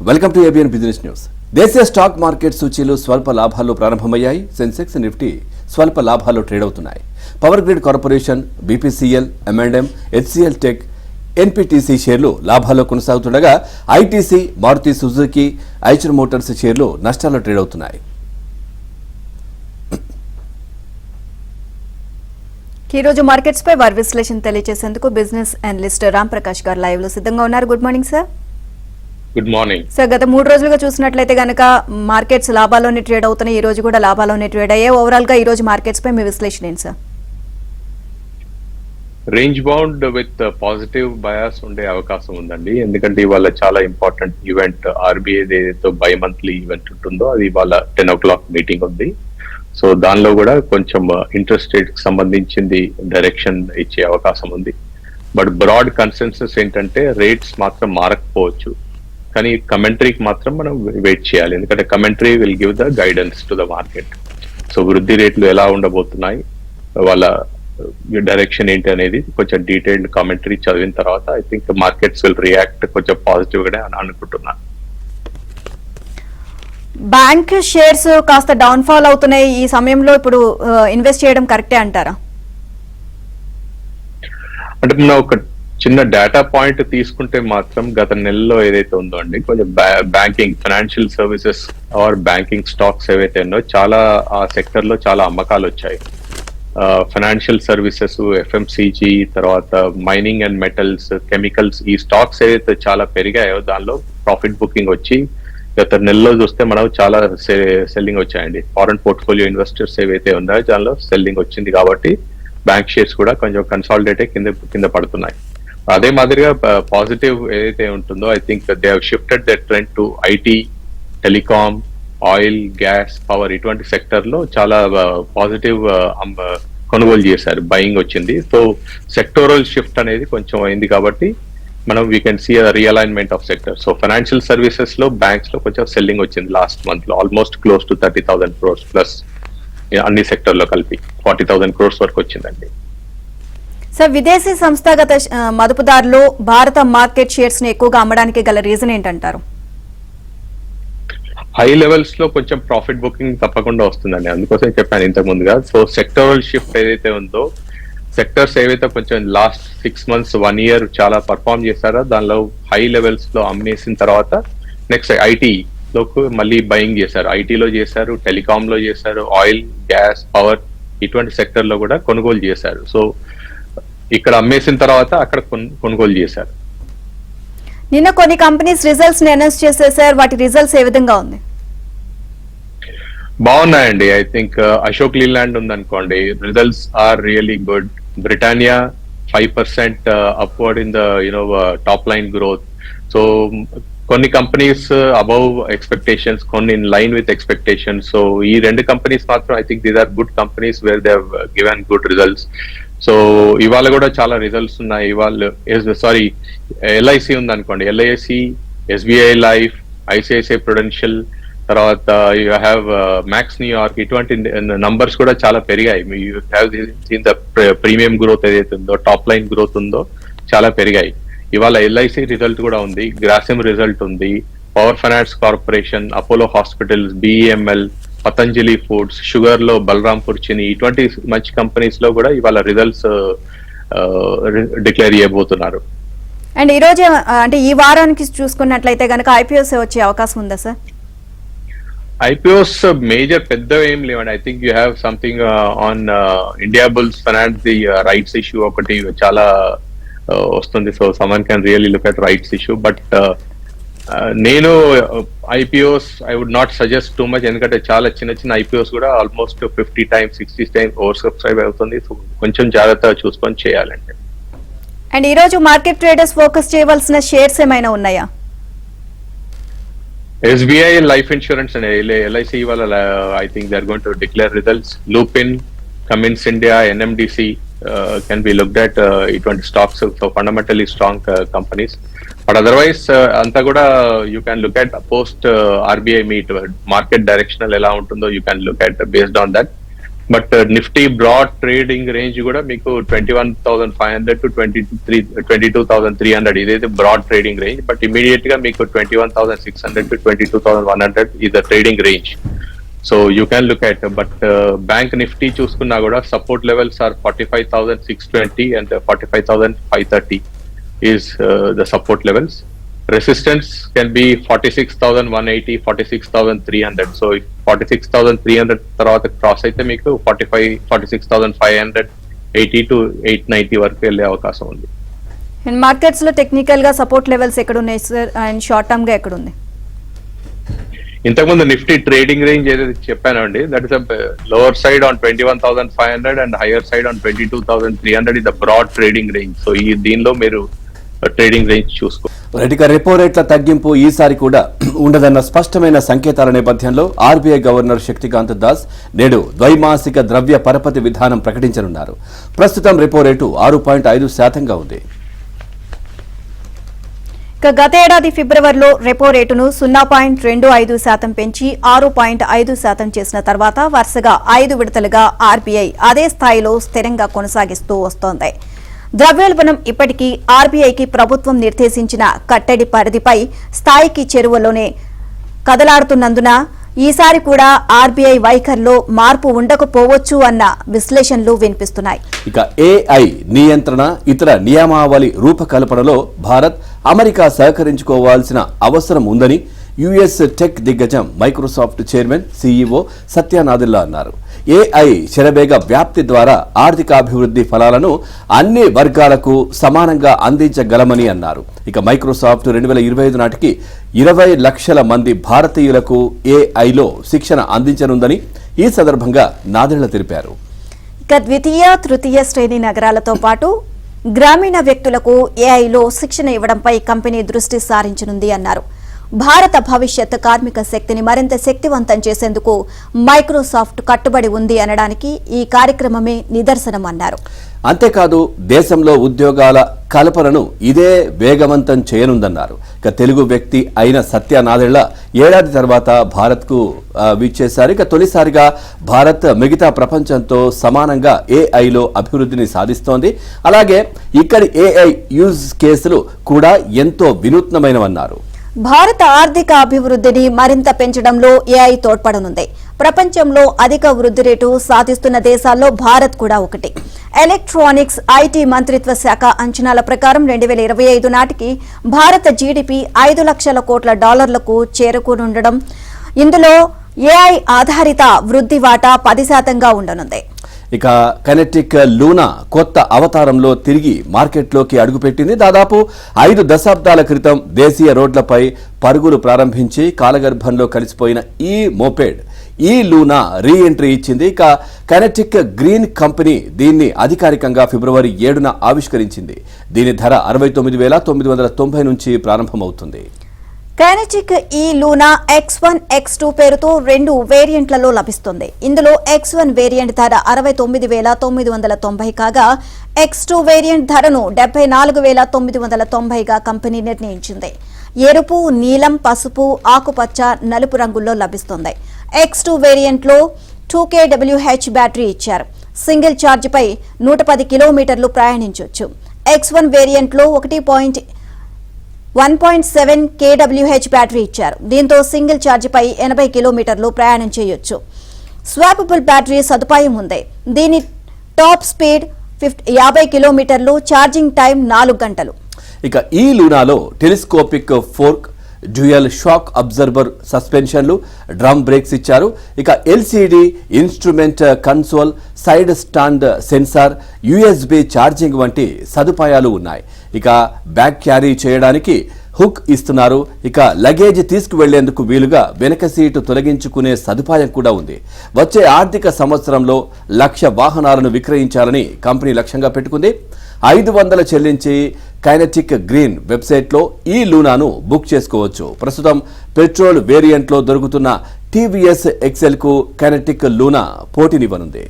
Welcome to ABN business news. దేశీయ stock market సూచీలు స్వల్ప లాభాల్లో ప్రారంభమయ్యాయి. సెన్సెక్స్, నిఫ్టీ స్వల్ప లాభాల్లో ట్రేడ్ అవుతున్నాయి. Power grid corporation, BPCL, M and M, HCL tech, NTPC షేర్లు లాభాల్లో కొనసాగుతుండగా ITC, Maruti Suzuki, Eicher motors షేర్లు నష్టాల్లో ట్రేడ్ అవుతున్నాయి. ఈ రోజు మార్కెట్స్ పై వారి విశ్లేషణ తెలియజేసేందుకు బిజినెస్ అనలిస్ట్ రామ్ ప్రకాష్ గారు లైవ్ లో సిద్ధంగా ఉన్నారు. Good morning sir. Good morning sir. గత 3 రోజులుగా చూసినట్లయితే గనక మార్కెట్స్ లాభాల్లోనే ట్రేడ్ అవుతున్నాయి. ఈ రోజు కూడా లాభాల్లోనే ట్రేడ్ అయ్యాయి. ఓవరాల్ గా ఈ రోజు మార్కెట్స్ పై మీ విశ్లేషణ ఏంటి sir? Range bound with positive bias ఉండే అవకాశం ఉందండి. ఎందుకంటే ఇవాళ చాలా ఇంపార్టెంట్ ఈవెంట్ ఆర్బీఐ ఏదైతే బై మంత్లీ ఈవెంట్ ఉంటుందో అది ఇవాళ 10 o'clock మీటింగ్ ఉంది. సో దానిలో కూడా కొంచెం ఇంట్రెస్ట్ రేట్ కి సంబంధించింది డైరెక్షన్ ఇచ్చే అవకాశం ఉంది. బట్ బ్రాడ్ కన్సెన్సస్ ఏంటంటే రేట్స్ మాత్రం మారకపోవచ్చు, కానీ కమెంటరీకి మాత్రం మనం వెయిట్ చేయాలి. ఎందుకంటే commentary will give the guidance to the market. So వృద్ధి రేట్లు ఎలా ఉండబోతున్నాయి, వాళ్ళ డైరెక్షన్ ఏంటి అనేది కొంచెం డీటెయిల్డ్ కామెంటరీ చదివిన తర్వాత I think markets will react కొంచెం పాజిటివ్ గానే అని అనుకుంటున్నాను. బ్యాంక్ షేర్స్ కాస్త డౌన్ ఫాల్ అవుతున్నాయి. ఈ సమయంలో ఇప్పుడు ఇన్వెస్ట్ చేయడం కరెక్టే అంటారా? అంటే మనం ఒక చిన్న డేటా పాయింట్ తీసుకుంటే మాత్రం గత నెలలో ఏదైతే ఉందో అండి, కొంచెం banking, financial services or banking stocks ఏవైతే ఉన్నో చాలా ఆ సెక్టర్ లో చాలా అమ్మకాలు వచ్చాయి. ఫైనాన్షియల్ సర్వీసెస్, ఎఫ్ఎంసీజీ, తర్వాత మైనింగ్ అండ్ మెటల్స్, కెమికల్స్, ఈ స్టాక్స్ ఏదైతే చాలా పెరిగాయో దానిలో ప్రాఫిట్ బుకింగ్ వచ్చి గత నెలలో చూస్తే మనం చాలా సెల్లింగ్ వచ్చాయండి. ఫారెన్ పోర్ట్ఫోలియో ఇన్వెస్టర్స్ ఏవైతే ఉన్నాయో దానిలో సెల్లింగ్ వచ్చింది కాబట్టి బ్యాంక్ షేర్స్ కూడా కొంచెం కన్సాలిడేట్ కింద పడుతున్నాయి. అదే మాదిరిగా పాజిటివ్ ఏదైతే ఉంటుందో I think they have shifted the trend to IT, telecom, oil, gas, power, ఇటువంటి సెక్టర్ లో చాలా పాజిటివ్ కొనుగోలు చేశారు, బయింగ్ వచ్చింది. సో సెక్టోరల్ షిఫ్ట్ అనేది కొంచెం అయింది కాబట్టి మనం we can see realignment of sector. So financial services లో, బ్యాంక్స్ లో కొంచెం సెల్లింగ్ వచ్చింది లాస్ట్ మంత్ లో, almost close to 30,000 crores plus అన్ని సెక్టర్ లో కలిపి 40,000 crores వరకు వచ్చిందండి. సార్, విదేశీ సంస్థాగత మదుపుదారులు భారత మార్కెట్ షేర్స్ ని ఎక్కువగా అమ్మడానికి గల రీజన్ ఏంటంటారు? హై లెవెల్స్ లో కొంచెం ప్రాఫిట్ బుకింగ్ తప్పకుండా వస్తుందండి. అందుకోసం చెప్పాను ఇంతకు ముందుగా. సో సెక్టరల్ షిఫ్ట్ ఏదైతే ఉందో, సెక్టర్స్ ఏవైతే కొంచెం లాస్ట్ 6 months 1 year చాలా పర్ఫార్మ్ చేశారో దానిలో హై లెవెల్స్ లో అమ్మేసిన తర్వాత నెక్స్ట్ ఐటీ లోకి మళ్ళీ బయింగ్ చేశారు. ఐటీలో చేశారు, టెలికామ్ లో చేశారు, ఆయిల్, గ్యాస్, పవర్, ఇటువంటి సెక్టర్ లో కూడా కొనుగోలు చేశారు. సో ఇక్కడ అమ్మేసిన తర్వాత అక్కడ కొనుగోలు చేశారు. నిన్న కొన్ని కంపెనీస్ రిజల్ట్స్ ని అనౌన్స్ చేసేసారు. వాటి రిజల్ట్స్ ఏ విధంగా ఉంది? బాగున్నాయండి. ఐ థింక్ అశోక్ లీలాండ్ ఉందనుకోండి, results are really good. Britannia 5% upward in the top line growth. So కొన్ని కంపెనీస్ అబౌవ్ ఎక్స్పెక్టేషన్స్, కొన్ని in line with expectations. So ఈ 2 కంపెనీస్ మాత్రం I think these are good companies where they have given good results. So ఇవాళ కూడా చాలా results ఉన్నాయి. ఇవాళ LIC ఉందనుకోండి, LIC, SBI life, ICICI prudential, తర్వాత యూ హ్యావ్ మ్యాక్స్ న్యూయార్క్, ఇటువంటి నంబర్స్ కూడా చాలా పెరిగాయి. You have seen the premium growth ఏదైతే ఉందో, టాప్ లైన్ గ్రోత్ ఉందో చాలా పెరిగాయి. ఇవాళ ఎల్ఐసి రిజల్ట్ కూడా ఉంది, గ్రాసిమ్ రిజల్ట్ ఉంది, power finance corporation, Apollo hospitals, BEML, Patanjali foods, sugar లో బలరాంపూర్ చిని, ఇటువంటి మంచి కంపెనీస్ లో కూడా ఇవాళ రిజల్ట్స్ డిక్లేర్ చేయబోతున్నారు. అండ్ ఈ రోజు అంటే ఈ వారానికి చూసుకున్నట్లయితే కనుక ఐపీఓస్ వచ్చే అవకాశం ఉందా సార్? ఐపీఓస్ మేజర్ పెద్ద ఏం లేవండి. I think you have something on India bulls finance, the rights issue ఒకటి చాలా వస్తుంది. So someone can really look at rights issue. But నేను IPOs I would not suggest too much, ఎందుకంటే చాలా చిన్న ఐపీఓస్ కూడా almost 50 times 60 times oversubscribe అవుతుంది. సో కొంచెం జాగ్రత్తగా చూసుకొని చేయాలండి. అండ్ ఈ రోజు మార్కెట్ ట్రేడర్స్ ఫోకస్ చేయవలసిన షేర్స్ ఏమైనా ఉన్నాయా? SBI life insurance and LIC ఇవాళ I think they are going to declare results. Lupin, Cummins India, NMDC can be looked at, ఇటువంటి stocks. So fundamentally strong companies. But otherwise అంతా కూడా you can look at post RBI meet, market directional ఎలా ఉంటుందో you can look at based on that. But Nifty broad trading range కూడా మీకు 21,500 to 22,300 ఇదైతే broad trading range. But immediate గా మీకు 21,600 to 22,100 ఇది the trading range. So you can look at. But bank Nifty చూసుకున్నా కూడా support levels are 45,620 and 45,530 is the support levels. Resistance can be 46,180, 46,300. So if 46,300 తర్వాత cross అయితే మీకు 46,580 to 890 వరకు వెళ్ళే అవకాశం ఉంది. అండ్ మార్కెట్స్ లో టెక్నికల్ గా సపోర్ట్ లెవెల్స్ ఎక్కడ ఉన్నాయి సార్, అండ్ షార్ట్ టర్మ్ గా ఎక్కడ ఉంది? ఇంతకుముందు నిఫ్టీ ట్రేడింగ్ రేంజ్ ఏదైతే చెప్పానండి, that is lower side on 21,500 and higher side on 22,300 is the broad trading range. So ఈ దీనిలో మీరు ట్రేడింగ్ రేంజ్ చూసుకో. ఇక రెపో రేట్ల తగ్గింపు ఈసారి కూడా ఉండదన్న స్పష్టమైన సంకేతాల నేపథ్యంలో ఆర్బీఐ గవర్నర్ శక్తికాంత దాస్ నేడు ద్వైమాసిక ద్రవ్య పరపతి విధానం ప్రకటించనున్నారు. ప్రస్తుతం రెపో రేటు 6.5% ఉంది. గత ఏడాది ఫిబ్రవరిలో రెపో రేటును 0.25% పెంచి 6.5% చేసిన తర్వాత వరుసగా 5 విడతలుగా ఆర్బీఐ అదే స్థాయిలో స్థిరంగా కొనసాగిస్తూ వస్తోంది. ద్రవ్యోల్బణం ఇప్పటికీ ఆర్బీఐకి ప్రభుత్వం నిర్దేశించిన కట్టడి పరిధిపై స్థాయికి చేరువలోనే కదలాడుతున్నందున ఈసారి కూడా ఆర్బీఐ వైఖరిలో మార్పు ఉండకపోవచ్చు అన్న విశ్లేషణలు వినిపిస్తున్నాయి. ఇక ఏఐ నియంత్రణ, ఇతర నియమావళి రూపకల్పనలో భారత్, అమెరికా సహకరించుకోవాల్సిన అవసరం ఉందని యుఎస్ టెక్ దిగ్గజం మైక్రోసాఫ్ట్ చైర్మన్ సీఈఓ సత్య నాదెల్లా అన్నారు. ఏఐ శరవేగ వ్యాప్తి ద్వారా ఆర్థికాభివృద్ధి ఫలాలను అన్ని వర్గాలకు సమానంగా అందించగలమని అన్నారు. ఇక మైక్రోసాఫ్ట్ 2025 నాటికి 20 లక్షల మంది భారతీయులకు ఏఐలో శిక్షణ అందించనుందని ఈ సందర్భంగా నాదెళ్ల తెలిపారు. ఇక ద్వితీయ, తృతీయ శ్రేణి నగరాలతో పాటు గ్రామీణ వ్యక్తులకు ఏఐలో శిక్షణ ఇవ్వడంపై కంపెనీ దృష్టి సారించనుంది అన్నారు. భారత భవిష్యత్ కార్మిక శక్తిని మరింత శక్తివంతం చేసేందుకు మైక్రోసాఫ్ట్ కట్టుబడి ఉంది అనడానికి ఈ కార్యక్రమమే నిదర్శనం అన్నారు. అంతేకాదు దేశంలో ఉద్యోగాల కల్పనను ఇదే వేగవంతం చేయనుందన్నారు. ఇక తెలుగు వ్యక్తి అయిన సత్య నాదెళ్ల ఏడాది తర్వాత భారత్కు విచ్చేశారు. ఇక తొలిసారిగా భారత్ మిగతా ప్రపంచంతో సమానంగా ఏఐలో అభివృద్ధిని సాధిస్తోంది. అలాగే ఇక్కడి ఏఐ యూజ్ కేసులు కూడా ఎంతో వినూత్నమైనవన్నారు. భారత ఆర్థిక అభివృద్ధిని మరింత పెంచడంలో ఏఐ తోడ్పడనుంది. ప్రపంచంలో అధిక వృద్ధి రేటు సాధిస్తున్న దేశాల్లో భారత్ కూడా ఒకటి. ఎలక్ట్రానిక్స్, ఐటీ మంత్రిత్వ శాఖ అంచనాల ప్రకారం 2025 నాటికి భారత జీడీపీ $5 లక్షల కోట్ల చేరుకోనుండడం, ఇందులో ఏఐ ఆధారిత వృద్ధి వాటా 10% ఉండనుంది. ఇక కైనెటిక్ లూనా కొత్త అవతారంలో తిరిగి మార్కెట్లోకి అడుగుపెట్టింది. దాదాపు 5 దశాబ్దాల క్రితం దేశీయ రోడ్లపై పరుగులు ప్రారంభించి కాలగర్భంలో కలిసిపోయిన ఈ మోపెడ్ ఈ లూనా రీ ఎంట్రీ ఇచ్చింది. ఇక కైనెటిక్ గ్రీన్ కంపెనీ దీన్ని అధికారికంగా ఫిబ్రవరి 7న ఆవిష్కరించింది. దీని ధర 69,990 నుంచి ప్రారంభమవుతుంది. కైనెటిక్ ఈ లూనా X1, X2 పేరుతో 2 వేరియంట్లలో లభిస్తుంది. ఇందులో X1 వేరియంట్ ధర 69,990 కాగా X2 వేరియంట్ ధరను 74,990గా కంపెనీ నిర్ణయించింది. ఎరుపు, నీలం, పసుపు, ఆకుపచ్చ, నలుపు రంగుల్లో లభిస్తుంది. X2 వేరియంట్లో 2kWh బ్యాటరీ ఇచ్చారు. సింగిల్ ఛార్జిపై 110 కిలోమీటర్లు ప్రయాణించవచ్చు. X1 వేరియంట్లో 1.7 kWh బ్యాటరీ ఇచ్చారు. దీంతో సింగిల్ ఛార్జిపై 80 కిలోమీటర్లు ప్రయాణం చేయొచ్చు. స్వాపబుల్ బ్యాటరీ సదుపాయం ఉంది. దీని టాప్ స్పీడ్ 50 కిలోమీటర్లు, ఛార్జింగ్ టైం 4 గంటలు. ఇక ఈ లూనాలో telescopic fork, dual shock absorber సస్పెన్షన్లు, డ్రమ్ బ్రేక్స్ ఇచ్చారు. ఇక LCD instrument console, side stand sensor, USB charging వంటి సదుపాయాలు ఉన్నాయి. ఇక బ్యాగ్ క్యారీ చేయడానికి హుక్ ఇస్తున్నారు. ఇక లగేజ్ తీసుకువెళ్లేందుకు వీలుగా వెనక సీటు తొలగించుకునే సదుపాయం కూడా ఉంది. వచ్చే ఆర్థిక సంవత్సరంలో 1,00,000 వాహనాలను విక్రయించాలని కంపెనీ లక్ష్యంగా పెట్టుకుంది. 500 చెల్లించి కైనెటిక్ గ్రీన్ వెబ్సైట్లో ఈ లూనాను బుక్ చేసుకోవచ్చు. ప్రస్తుతం పెట్రోల్ వేరియంట్లో దొరుకుతున్న టీవీఎస్ ఎక్సెల్ కు కైనెటిక్ లూనా పోటీనివ్వనుంది.